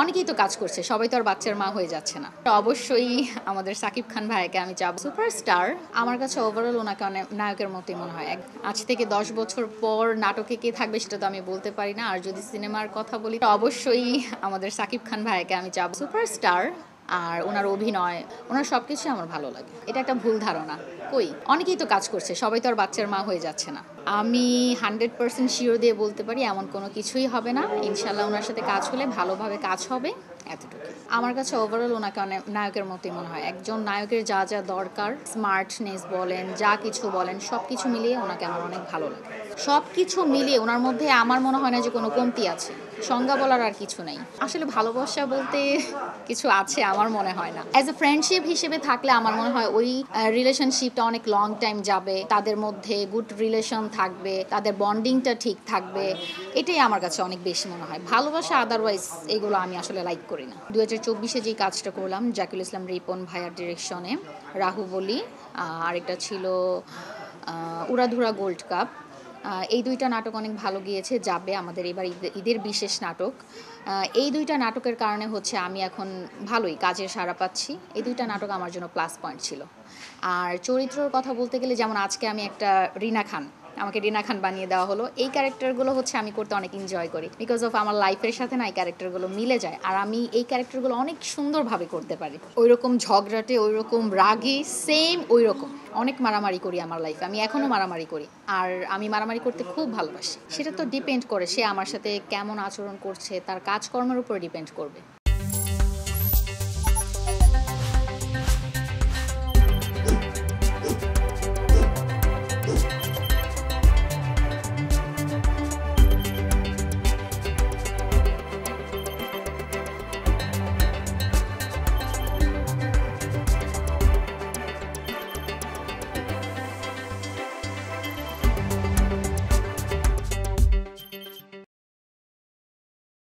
অনেকেই তো কাজ করছে, সবাই তো আর বাচ্চার মা হয়ে যাচ্ছে না। তো অবশ্যই আমাদের সাকিব খান ভাইকে আমি চাবো সুপারস্টার। আমার কাছে ওভারঅল ওনাকে অনেক নায়কের মতোই মনে হয়। আজ থেকে 10 বছর পর নাটকে কে থাকবে সেটা তো আমি বলতে পারি না। আর যদি সিনেমার কথা বলি তো অবশ্যই আমাদের সাকিব খান ভাইকে আমি চাবো সুপারস্টার। আর ওনার অভিনয়, ওনার সবকিছুই আমার ভালো লাগে। এটা একটা ভুল ধারণা। কই অনেকেই তো কাজ করছে, সবাই তো আর বাচ্চার মা হয়ে যাচ্ছে না। আমি 100% শিওর দিয়ে বলতে পারি এমন কোনো কিছুই হবে না। ইনশাল্লাহ ওনার সাথে কাজ হলে ভালোভাবে কাজ হবে, এতটুকু। আমার কাছে ওভারঅল ওনাকে অনেক নায়কের মতোই মনে হয়। একজন নায়কের যা যা দরকার, স্মার্টনেস বলেন, যা কিছু বলেন, সব কিছু মিলিয়ে ওনাকে আমার অনেক ভালো লাগে। সব কিছু মিলিয়ে ওনার মধ্যে আমার মনে হয় না যে কোনো কমতি আছে। সংজ্ঞা বলার আর কিছু নেই। আসলে ভালোবাসা বলতে কিছু আছে আমার মনে হয় না। অ্যাজ এ ফ্রেন্ডশিপ হিসেবে থাকলে আমার মনে হয় ওই রিলেশনশিপটা অনেক লং টাইম যাবে, তাদের মধ্যে গুড রিলেশন থাকবে, তাদের বন্ডিংটা ঠিক থাকবে। এটাই আমার কাছে অনেক বেশি মনে হয়। ভালোবাসা আদারওয়াইজ এগুলো আমি আসলে লাইক করি না। 2024-এ যেই কাজটা করলাম জাকিউল ইসলাম রিপন ভাইয়ার ডিরেকশনে, রাহু বলি, আরেকটা ছিল উড়াধুরা গোল্ড কাপ। এই দুইটা নাটক অনেক ভালো গিয়েছে, যাবে আমাদের এবার ঈদের বিশেষ নাটক। এই দুইটা নাটকের কারণে হচ্ছে আমি এখন ভালোই কাজের সাড়া পাচ্ছি। এই দুইটা নাটক আমার জন্য প্লাস পয়েন্ট ছিল। আর চরিত্রর কথা বলতে গেলে যেমন আজকে আমি একটা রিনা খান, আমাকে রিনা খান বানিয়ে দেওয়া হলো। এই ক্যারেক্টারগুলো হচ্ছে আমি করতে অনেক এনজয় করি, বিকজ অফ আমার লাইফের সাথে না এই ক্যারেক্টারগুলো মিলে যায়। আর আমি এই ক্যারেক্টারগুলো অনেক সুন্দরভাবে করতে পারি। ওই রকম ঝগড়াটে, ওই রকম রাগী, সেম ওই রকম অনেক মারামারি করি আমার লাইফে। আমি এখনও মারামারি করি। আর আমি মারামারি করতে খুব ভালোবাসি। সেটা তো ডিপেন্ড করে সে আমার সাথে কেমন আচরণ করছে, তার কাজকর্মের উপর ডিপেন্ড করবে।